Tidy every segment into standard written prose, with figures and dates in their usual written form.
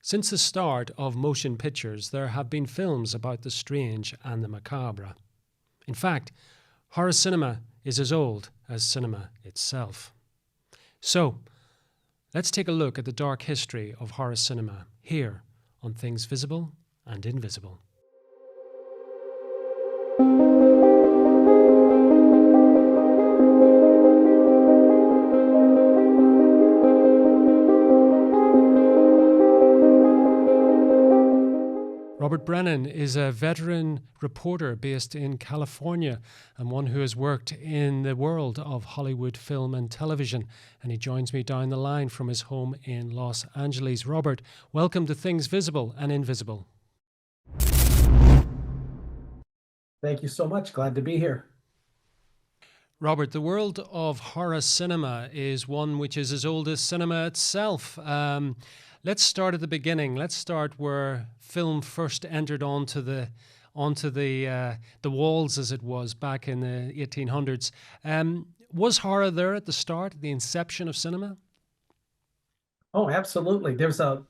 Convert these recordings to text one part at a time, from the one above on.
Since the start of motion pictures, there have been films about the strange and the macabre. In fact, horror cinema is as old as cinema itself. So, let's take a look at the dark history of horror cinema here on Things Visible and Invisible. Robert Brennan is a veteran reporter based in California and one who has worked in the world of Hollywood film and television. And he joins me down the line from his home in Los Angeles. Robert, welcome to Things Visible and Invisible. Thank you so much. Glad to be here. Robert, the world of horror cinema is one which is as old as cinema itself. Let's start at the beginning. Let's start where film first entered onto the walls, as it was back in the 1800s. Was horror there at the start, the inception of cinema? Oh, absolutely. There's a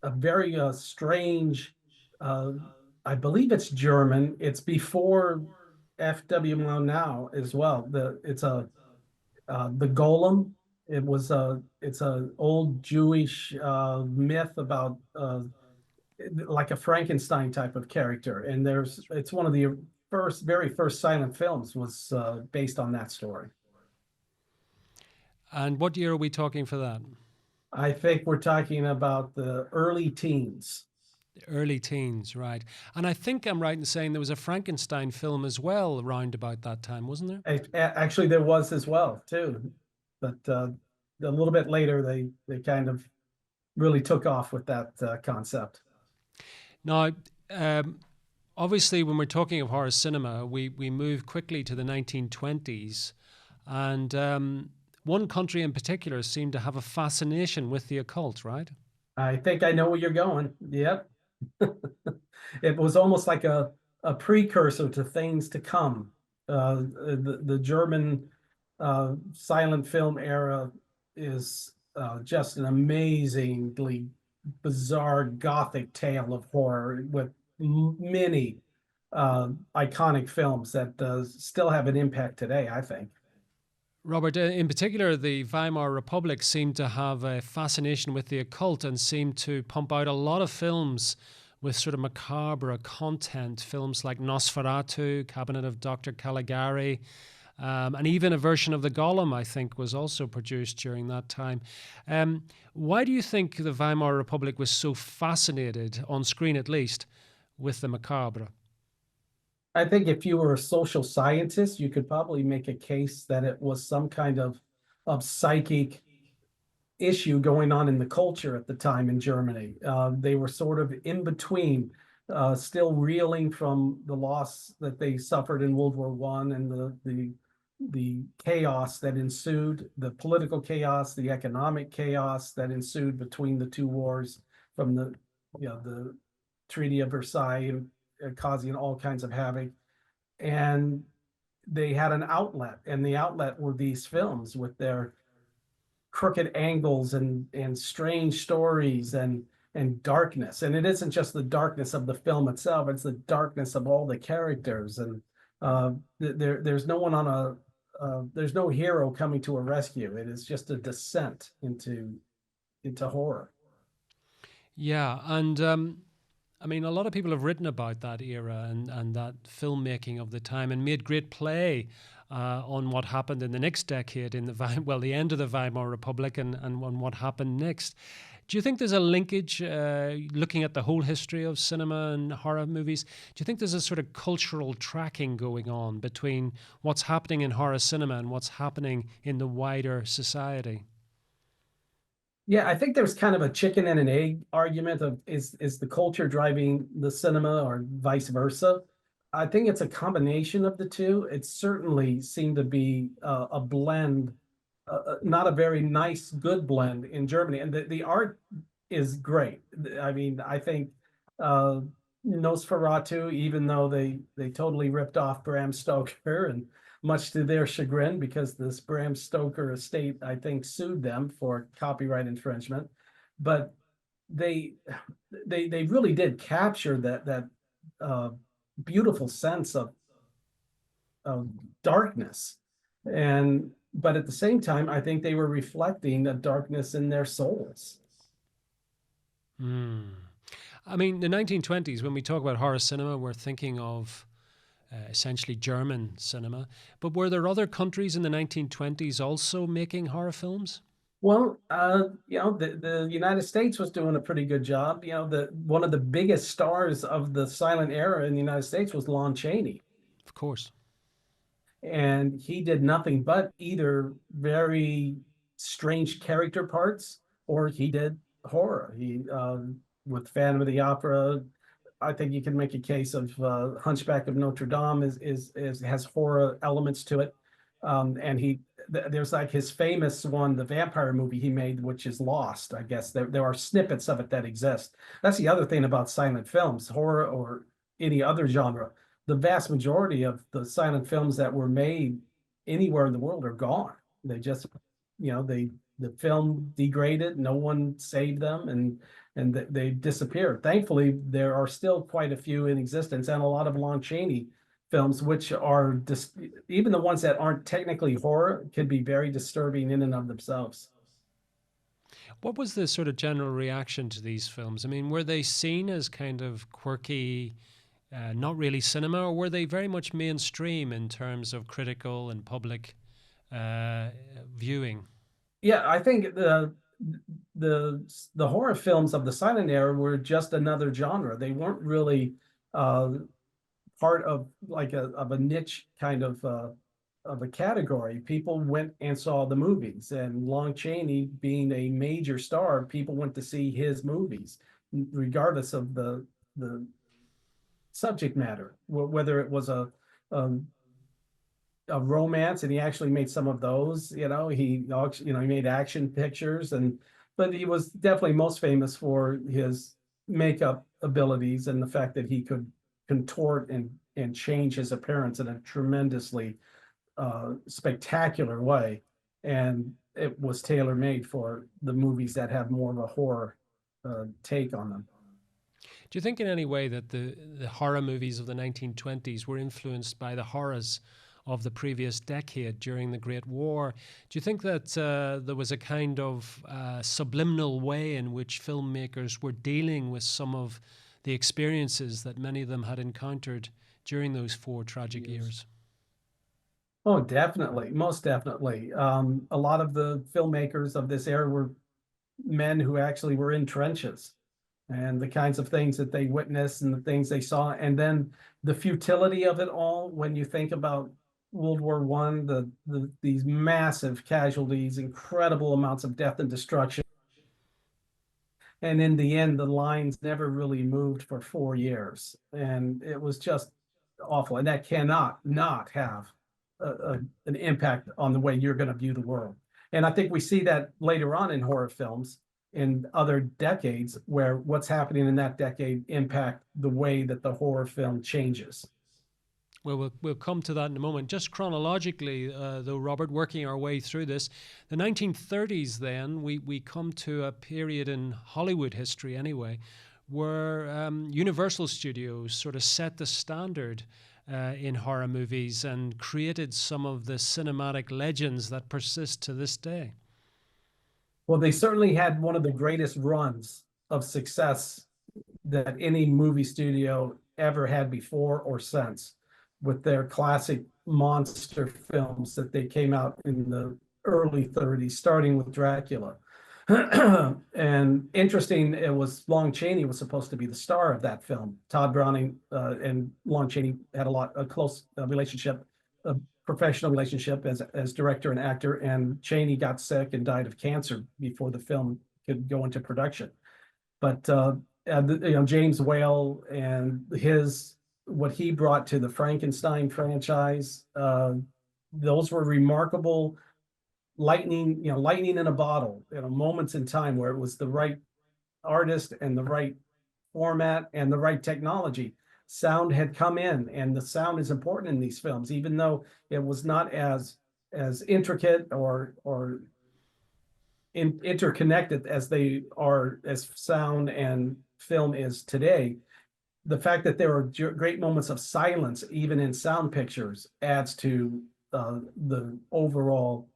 very strange, I believe it's German. It's before F.W. Murnau as well. The Golem. It's a old Jewish myth about like a Frankenstein type of character, and it's one of the very first silent films was based on that story. And what year are we talking for that? I think we're talking about the early teens. Early teens, right. And I think I'm right in saying there was a Frankenstein film as well around about that time, wasn't there? Actually, there was as well, too. But a little bit later, they kind of really took off with that concept. Now, obviously, when we're talking of horror cinema, we move quickly to the 1920s. And one country in particular seemed to have a fascination with the occult, right? I think I know where you're going. Yep. It was almost like a precursor to things to come. The German silent film era is just an amazingly bizarre gothic tale of horror with many iconic films that still have an impact today, I think. Robert, in particular, the Weimar Republic seemed to have a fascination with the occult and seemed to pump out a lot of films with sort of macabre content, films like Nosferatu, Cabinet of Dr. Caligari, and even a version of the Golem, I think, was also produced during that time. Why do you think the Weimar Republic was so fascinated, on screen at least, with the macabre? I think if you were a social scientist, you could probably make a case that it was some kind of psychic issue going on in the culture at the time in Germany. They were sort of in between, still reeling from the loss that they suffered in World War I and the chaos that ensued, the political chaos, the economic chaos that ensued between the two wars from the Treaty of Versailles, causing all kinds of havoc. And they had an outlet, and the outlet were these films with their crooked angles and strange stories and darkness. And it isn't just the darkness of the film itself, it's the darkness of all the characters. And there's no one there's no hero coming to a rescue. It is just a descent into horror. Yeah, and I mean, a lot of people have written about that era and that filmmaking of the time and made great play on what happened in the next decade in the end of the Weimar Republic and on what happened next. Do you think there's a linkage, looking at the whole history of cinema and horror movies, do you think there's a sort of cultural tracking going on between what's happening in horror cinema and what's happening in the wider society? Yeah, I think there's kind of a chicken and an egg argument of is the culture driving the cinema or vice versa. I think it's a combination of the two. It certainly seemed to be a blend, not a very nice, good blend in Germany. And the art is great. I mean, I think Nosferatu, even though they totally ripped off Bram Stoker, and much to their chagrin, because this Bram Stoker estate, I think, sued them for copyright infringement. But they they really did capture that uh, beautiful sense of darkness, and but at the same time, I think they were reflecting the darkness in their souls. Hmm. I mean, the 1920s, when we talk about horror cinema, we're thinking of essentially German cinema. But were there other countries in the 1920s also making horror films? Well, the United States was doing a pretty good job. The one of the biggest stars of the silent era in the United States was Lon Chaney, Of course. and he did nothing but either very strange character parts or he did horror. He with Phantom of the Opera, I think you can make a case of Hunchback of Notre Dame is has horror elements to it, and there's like his famous one, the vampire movie he made, which is lost. I guess there are snippets of it that exist. That's the other thing about silent films, horror or any other genre. The vast majority of the silent films that were made anywhere in the world are gone. They just, the film degraded. No one saved them, and they disappeared. Thankfully, there are still quite a few in existence, and a lot of Lon Chaney films, which are even the ones that aren't technically horror, can be very disturbing in and of themselves. What was the sort of general reaction to these films? I mean, were they seen as kind of quirky, not really cinema, or were they very much mainstream in terms of critical and public uh, viewing? Yeah, I think the horror films of the silent era were just another genre. They weren't really uh, part of like a niche kind of a category. People went and saw the movies, and Lon Chaney being a major star, people went to see his movies, regardless of the subject matter, whether it was um, a romance, and he actually made some of those. He made action pictures, but he was definitely most famous for his makeup abilities and the fact that he could contort and change his appearance in a tremendously spectacular way. And it was tailor made for the movies that have more of a horror take on them. Do you think in any way that the horror movies of the 1920s were influenced by the horrors of the previous decade during the Great War? Do you think that there was a kind of subliminal way in which filmmakers were dealing with some of the experiences that many of them had encountered during those four tragic years? Oh, definitely, most definitely. A lot of the filmmakers of this era were men who actually were in trenches, and the kinds of things that they witnessed and the things they saw, and then the futility of it all when you think about World War One, these massive casualties, incredible amounts of death and destruction. And in the end, the lines never really moved for 4 years. And it was just awful. And that cannot not have an impact on the way you're going to view the world. And I think we see that later on in horror films in other decades, where what's happening in that decade impact the way that the horror film changes. Well, we'll come to that in a moment. Just chronologically, though, Robert, working our way through this, the 1930s, then, we come to a period in Hollywood history, anyway, where Universal Studios sort of set the standard in horror movies and created some of the cinematic legends that persist to this day. Well, they certainly had one of the greatest runs of success that any movie studio ever had before or since, with their classic monster films that they came out in the early 30s, starting with Dracula. And interesting, it was Lon Chaney was supposed to be the star of that film. Todd Browning and Lon Chaney had a close relationship, a professional relationship as director and actor. And Chaney got sick and died of cancer before the film could go into production. But James Whale and what he brought to the Frankenstein franchise, those were remarkable lightning in a bottle, moments in time where it was the right artist and the right format and the right technology. Sound had come in, and the sound is important in these films, even though it was not as intricate or interconnected as they are, as sound and film is today, the fact that there are great moments of silence, even in sound pictures, adds to the overall,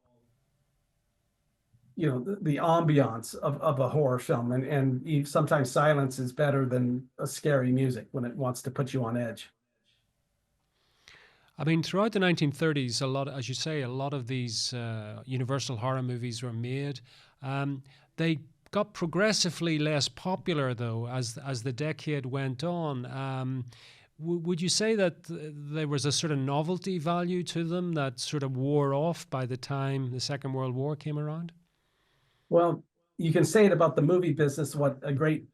the ambiance of a horror film. And sometimes silence is better than a scary music when it wants to put you on edge. I mean, throughout the 1930s, as you say, a lot of these Universal horror movies were made. They got progressively less popular, though, as the decade went on. Would you say that there was a sort of novelty value to them that sort of wore off by the time the Second World War came around? Well, you can say it about the movie business, what a great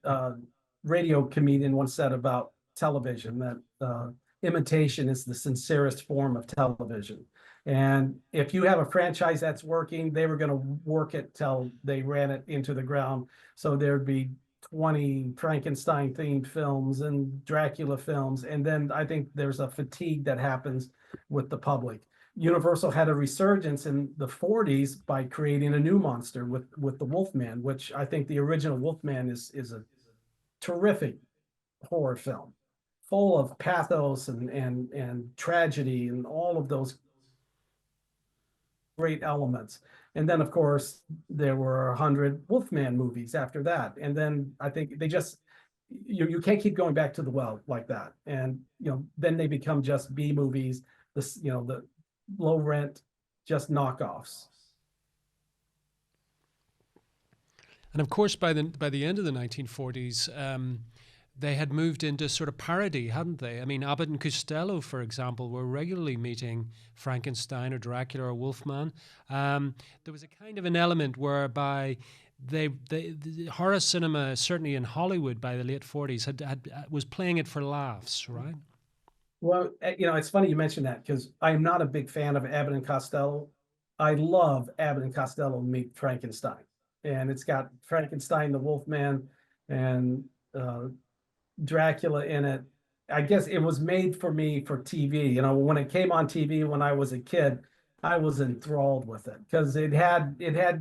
radio comedian once said about television, that imitation is the sincerest form of television. And if you have a franchise that's working, they were going to work it till they ran it into the ground. So there'd be 20 Frankenstein themed films and Dracula films. And then I think there's a fatigue that happens with the public. Universal had a resurgence in the 40s by creating a new monster with the Wolfman, which I think the original Wolfman is a terrific horror film, full of pathos and tragedy and all of those great elements. And then, of course, there were 100 Wolfman movies after that. And then I think they just, you can't keep going back to the well like that. And, then they become just B movies, the low rent, just knockoffs. And of course, by the end of the 1940s, they had moved into sort of parody, hadn't they? I mean, Abbott and Costello, for example, were regularly meeting Frankenstein or Dracula or Wolfman. There was a kind of an element whereby the horror cinema, certainly in Hollywood by the late 40s, was playing it for laughs, right? Well, it's funny you mentioned that, because I'm not a big fan of Abbott and Costello. I love Abbott and Costello meet Frankenstein. And it's got Frankenstein, the Wolfman, and Dracula in it. I guess it was made for me for TV. When it came on TV when I was a kid, I was enthralled with it because it had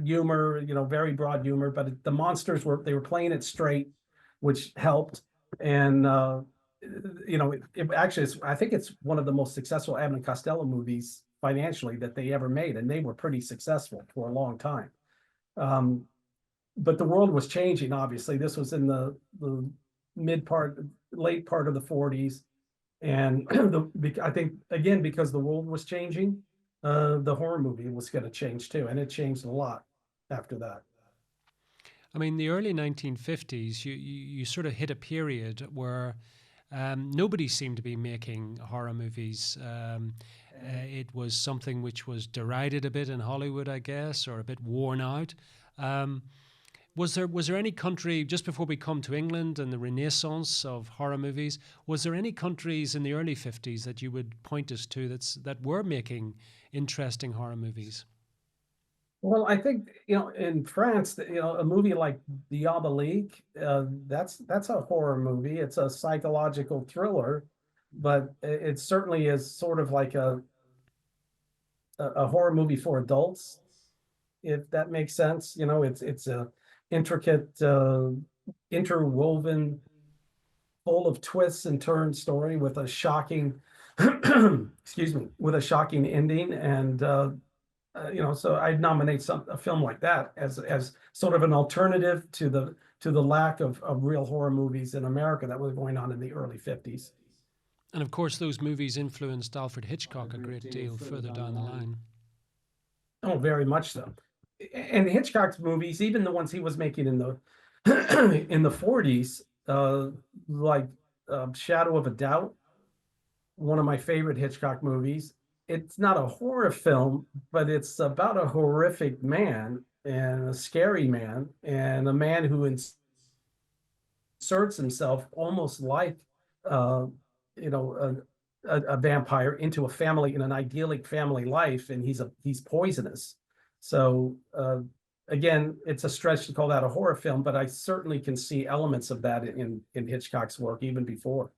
humor, very broad humor, but the monsters they were playing it straight, which helped. And it actually I think it's one of the most successful Abbott and Costello movies financially that they ever made, and they were pretty successful for a long time. But the world was changing, obviously. This was in the late part of the 40s. And I think, again, because the world was changing, the horror movie was going to change too. And it changed a lot after that. I mean, the early 1950s, you sort of hit a period where nobody seemed to be making horror movies. It was something which was derided a bit in Hollywood, I guess, or a bit worn out. Was there any country, just before we come to England and the renaissance of horror movies, was there any countries in the early 50s that you would point us to that were making interesting horror movies? Well, I think, in France, a movie like Diabolique, that's a horror movie. It's a psychological thriller, but it certainly is sort of like a horror movie for adults, if that makes sense. It's a intricate, interwoven, full of twists and turns story with a shocking, with a shocking ending. And so I'd nominate a film like that as sort of an alternative to the lack of real horror movies in America that was going on in the early 50s. And of course, those movies influenced Alfred Hitchcock a great deal further down the line. Oh, very much so. And Hitchcock's movies, even the ones he was making in the in the 40s, like Shadow of a Doubt, one of my favorite Hitchcock movies. It's not a horror film, but it's about a horrific man and a scary man and a man who inserts himself almost like a vampire into a family, in an idyllic family life, and he's poisonous. So again, it's a stretch to call that a horror film, but I certainly can see elements of that in Hitchcock's work even before.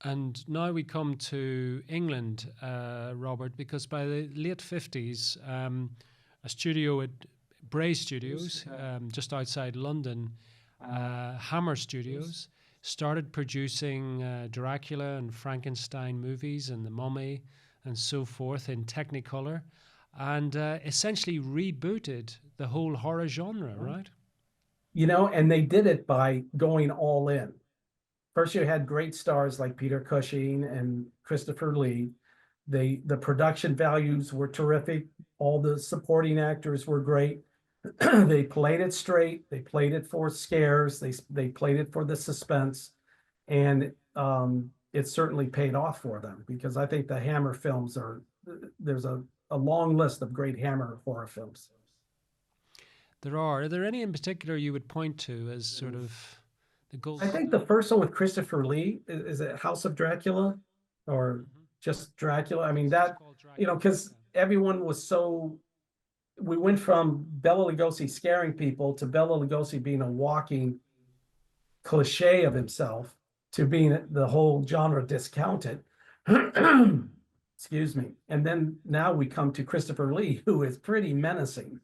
And now we come to England, Robert, because by the late 50s, a studio had Bray Studios, just outside London, Hammer Studios, started producing Dracula and Frankenstein movies and The Mummy and so forth in Technicolor, and essentially rebooted the whole horror genre, right? You know, and they did it by going all in. First, you had great stars like Peter Cushing and Christopher Lee. The production values were terrific. All the supporting actors were great. They played it straight. They played it for scares. They played it for the suspense, and it certainly paid off for them, because I think the Hammer films there's a long list of great Hammer horror films. There are. Are there any in particular you would point to as sort of the gold? I think the first one with Christopher Lee is it House of Dracula, or just Dracula? I mean, that, you know, because everyone was so, we went from Bela Lugosi scaring people to Bela Lugosi being a walking cliche of himself to being the whole genre discounted. Excuse me. And then now we come to Christopher Lee, who is pretty menacing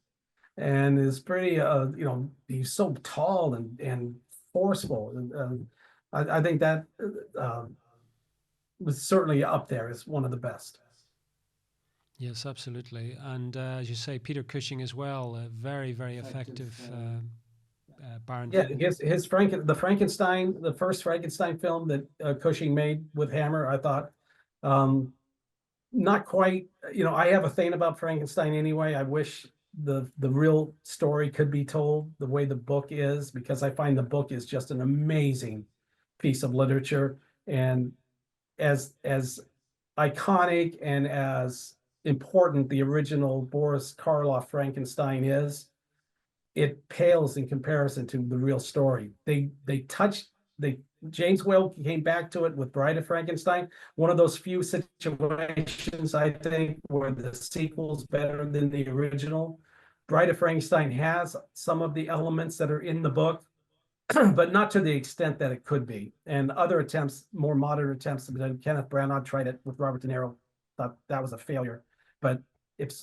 and is pretty, you know, he's so tall and forceful. I think that was certainly up there as one of the best. Yes, absolutely. And as you say, Peter Cushing as well, a very, very effective Baron. Yeah, the Frankenstein, the first Frankenstein film that Cushing made with Hammer, I thought, not quite, you know, I have a thing about Frankenstein anyway. I wish the real story could be told the way the book is, because I find the book is just an amazing piece of literature. And as iconic and as important the original Boris Karloff Frankenstein is, it pales in comparison to the real story. James Whale came back to it with Bride of Frankenstein, one of those few situations, I think, where the sequel's better than the original. Bride of Frankenstein has some of the elements that are in the book, but not to the extent that it could be. And other attempts, more modern attempts, Kenneth Branagh tried it with Robert De Niro, thought that was a failure. But if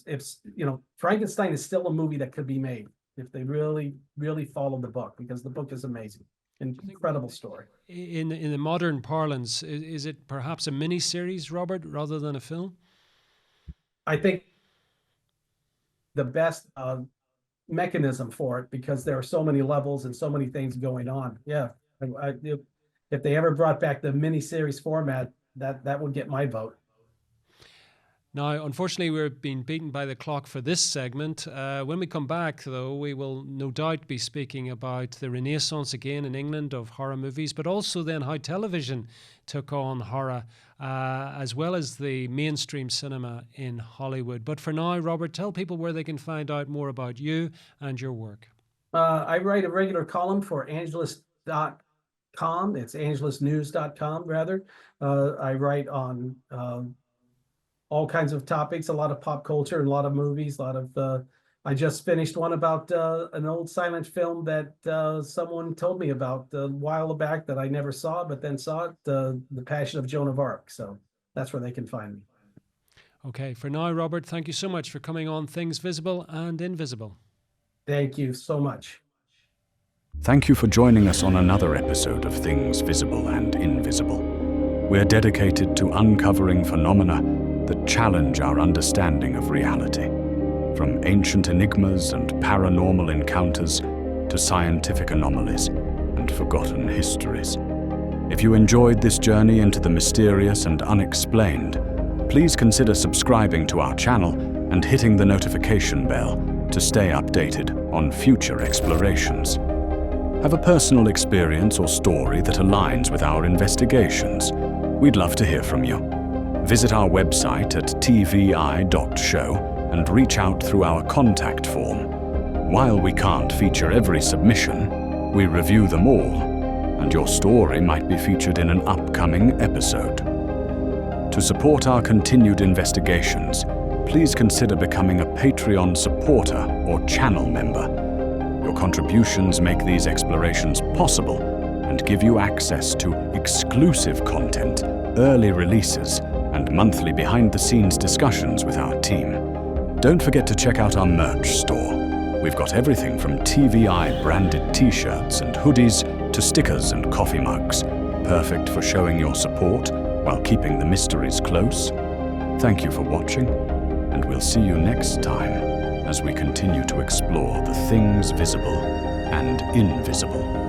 you know, Frankenstein is still a movie that could be made if they really, really follow the book, because the book is amazing. Incredible story. In the modern parlance, is it perhaps a mini-series, Robert, rather than a film? I think the best mechanism for it, because there are so many levels and so many things going on. Yeah, if they ever brought back the mini-series format, that would get my vote. Now, unfortunately, we're being beaten by the clock for this segment. When we come back, though, we will no doubt be speaking about the renaissance again in England of horror movies, but also then how television took on horror, as well as the mainstream cinema in Hollywood. But for now, Robert, tell people where they can find out more about you and your work. I write a regular column for Angelus.com. It's angelusnews.com, rather. I write on all kinds of topics, a lot of pop culture and a lot of movies, a lot of, I just finished one about an old silent film that someone told me about a while back that I never saw, but then saw it, The Passion of Joan of Arc. So that's where they can find me. Okay, for now, Robert, thank you so much for coming on Things Visible and Invisible. Thank you so much. Thank you for joining us on another episode of Things Visible and Invisible. We're dedicated to uncovering phenomena that challenge our understanding of reality, from ancient enigmas and paranormal encounters to scientific anomalies and forgotten histories. If you enjoyed this journey into the mysterious and unexplained, please consider subscribing to our channel and hitting the notification bell to stay updated on future explorations. Have a personal experience or story that aligns with our investigations? We'd love to hear from you. Visit our website at tvi.show and reach out through our contact form. While we can't feature every submission, we review them all, and your story might be featured in an upcoming episode. To support our continued investigations, please consider becoming a Patreon supporter or channel member. Your contributions make these explorations possible and give you access to exclusive content, early releases, and monthly behind-the-scenes discussions with our team. Don't forget to check out our merch store, We've got everything from TVI branded t-shirts and hoodies to stickers and coffee mugs, perfect for showing your support while keeping the mysteries close. Thank you for watching, and we'll see you next time as we continue to explore the things visible and invisible.